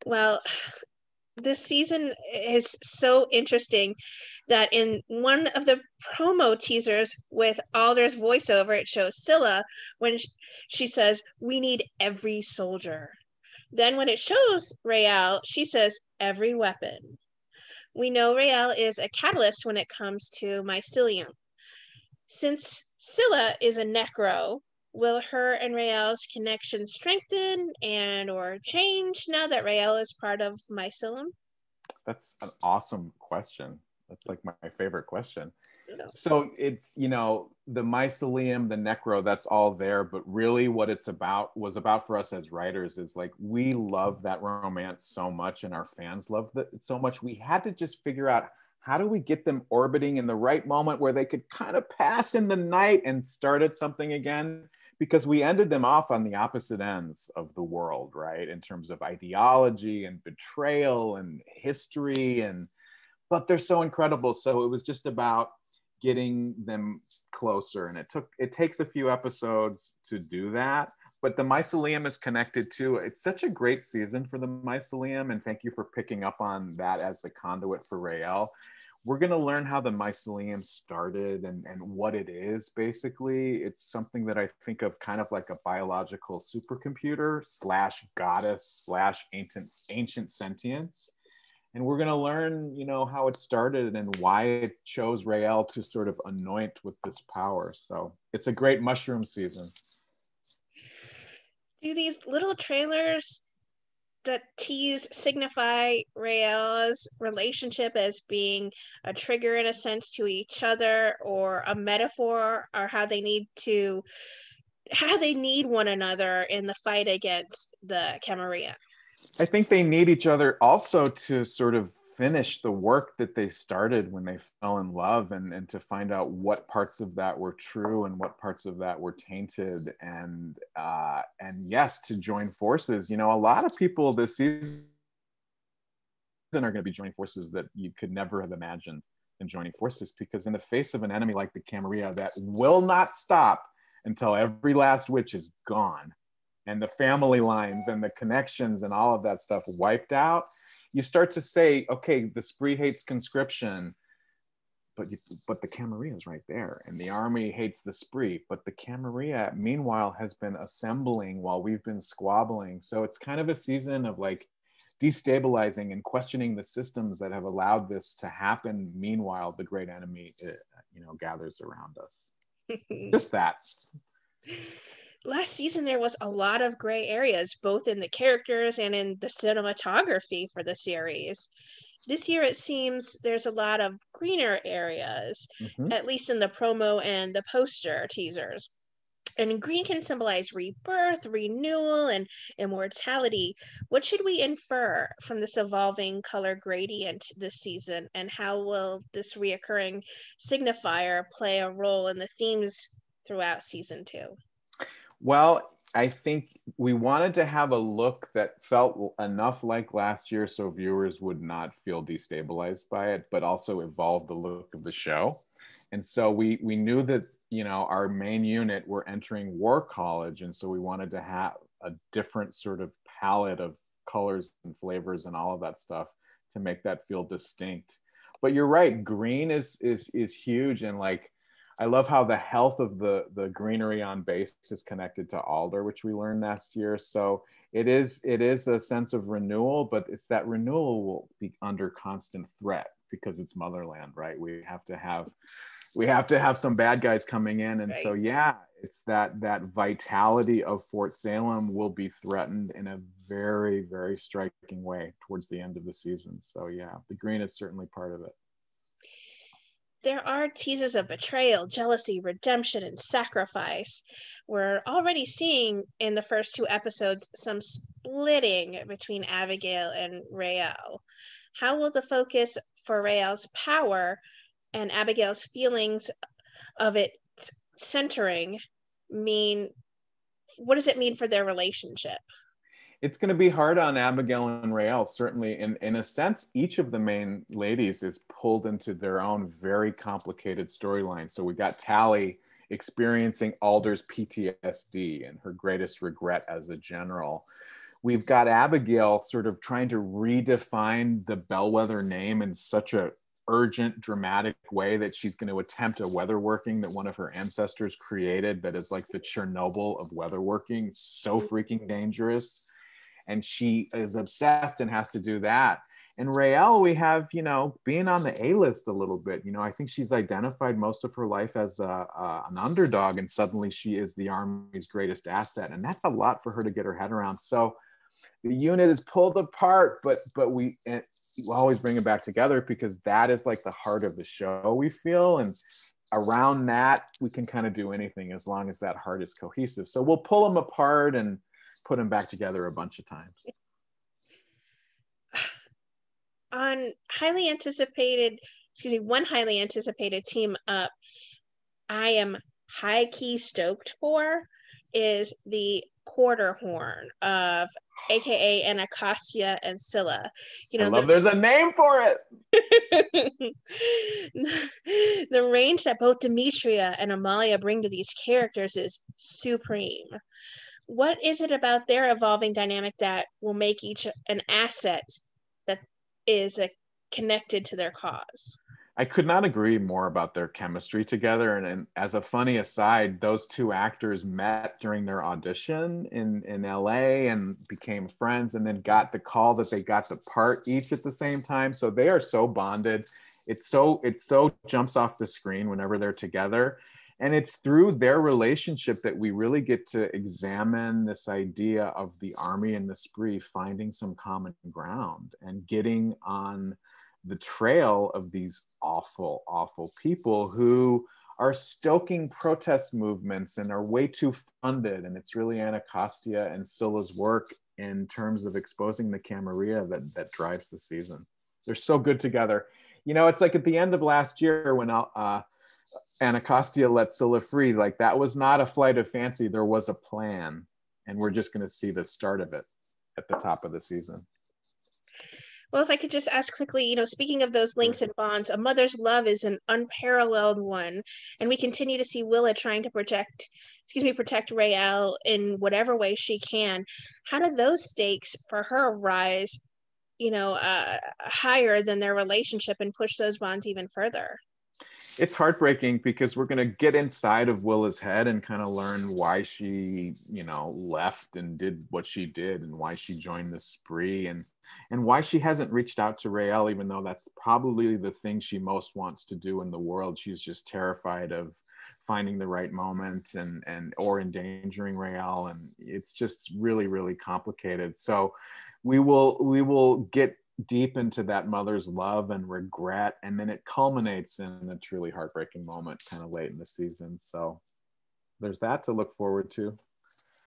Well, this season is so interesting that in one of the promo teasers with Alder's voiceover, it shows Scylla when she says, "We need every soldier." Then when it shows Raelle, she says, "Every weapon." We know Raelle is a catalyst when it comes to mycelium. Since Scylla is a necro, will her and Raelle's connection strengthen and or change now that Raelle is part of mycelium? That's an awesome question. That's like my favorite question. No. So it's, the mycelium, the necro, that's all there. But really what it's about was about for us as writers is like, we love that romance so much and our fans love it so much. We had to just figure out, how do we get them orbiting in the right moment where they could kind of pass in the night and start at something again? Because we ended them off on the opposite ends of the world, right? In terms of ideology and betrayal and history, but they're so incredible. So it was just about getting them closer, and it takes a few episodes to do that. But the mycelium is connected too. It's such a great season for the mycelium, and thank you for picking up on that as the conduit for Raelle. We're going to learn how the mycelium started and what it is. Basically, it's something that I think of kind of like a biological supercomputer slash goddess slash ancient sentience. And we're going to learn, how it started and why it chose Raelle to sort of anoint with this power. So it's a great mushroom season. Do these little trailers that tease signify Raelle's relationship as being a trigger in a sense to each other, or a metaphor, or how they need one another in the fight against the Camarilla? I think they need each other also to sort of finish the work that they started when they fell in love, and to find out what parts of that were true and what parts of that were tainted, and yes, to join forces. A lot of people this season are going to be joining forces that you could never have imagined in joining forces, because in the face of an enemy like the Camarilla that will not stop until every last witch is gone, and the family lines and the connections and all of that stuff wiped out, you start to say, okay, the spree hates conscription, but the Camarilla is right there. And the army hates the spree, but the Camarilla, meanwhile, has been assembling while we've been squabbling. So it's kind of a season of like destabilizing and questioning the systems that have allowed this to happen. Meanwhile, the great enemy, gathers around us. Just that. Last season there was a lot of gray areas, both in the characters and in the cinematography for the series. This year it seems there's a lot of greener areas, at least in the promo and the poster teasers. And green can symbolize rebirth, renewal, and immortality. What should we infer from this evolving color gradient this season, and how will this reoccurring signifier play a role in the themes throughout season 2? Well, I think we wanted to have a look that felt enough like last year so viewers would not feel destabilized by it, but also evolve the look of the show. And so we knew that, our main unit were entering War College. And so we wanted to have a different sort of palette of colors and flavors and all of that stuff to make that feel distinct. But you're right, green is huge. And like, I love how the health of the greenery on base is connected to Alder, which we learned last year. So it is a sense of renewal, but it's that renewal will be under constant threat because it's motherland, right? We have to have some bad guys coming in, and right. So yeah, it's that vitality of Fort Salem will be threatened in a very, very striking way towards the end of the season. So yeah, the green is certainly part of it. There are teases of betrayal, jealousy, redemption, and sacrifice. We're already seeing in the first 2 episodes some splitting between Abigail and Raelle. How will the focus for Raelle's power and Abigail's feelings of it centering mean? What does it mean for their relationship? It's going to be hard on Abigail and Raelle, certainly. In a sense, each of the main ladies is pulled into their own very complicated storyline. So we got Tally experiencing Alder's PTSD and her greatest regret as a general. we've got Abigail sort of trying to redefine the bellwether name in such a urgent, dramatic way that she's going to attempt a weatherworking that one of her ancestors created that is like the Chernobyl of weatherworking. It's so freaking dangerous. And she is obsessed and has to do that. And Raelle, we have, you know, being on the A-list a little bit. You know, I think she's identified most of her life as an underdog, and suddenly she is the Army's greatest asset. And that's a lot for her to get her head around. So the unit is pulled apart, but we always bring it back together, because that is like the heart of the show, we feel. And around that, we can kind of do anything as long as that heart is cohesive. So we'll pull them apart and put them back together a bunch of times. On one highly anticipated team up, I am high key stoked for is the quarter horn of AKA Anacostia and Scylla. You know, I love there's a name for it. The range that both Demetria and Amalia bring to these characters is supreme. What is it about their evolving dynamic that will make each an asset that is connected to their cause? I could not agree more about their chemistry together. And as a funny aside, those two actors met during their audition in LA and became friends, and then got the call that they got the part each at the same time. So they are so bonded. It so jumps off the screen whenever they're together. And it's through their relationship that we really get to examine this idea of the Army and the Spree finding some common ground and getting on the trail of these awful, awful people who are stoking protest movements and are way too funded. And it's really Anacostia and Scylla's work in terms of exposing the Camarilla that drives the season. They're so good together. You know, it's like at the end of last year when Anacostia let Scylla free, like that was not a flight of fancy. There was a plan. And we're just going to see the start of it at the top of the season. Well, if I could just ask quickly, you know, speaking of those links and bonds, a mother's love is an unparalleled one. And we continue to see Willa trying to protect Raelle in whatever way she can. How do those stakes for her rise, you know, higher than their relationship and push those bonds even further? It's heartbreaking because we're going to get inside of Willa's head and kind of learn why she, you know, left and did what she did, and why she joined the Spree, and why she hasn't reached out to Raelle, even though that's probably the thing she most wants to do in the world. She's just terrified of finding the right moment or endangering Raelle. And it's just really, really complicated. So we will get deep into that mother's love and regret, and then it culminates in a truly heartbreaking moment kind of late in the season. So there's that to look forward to.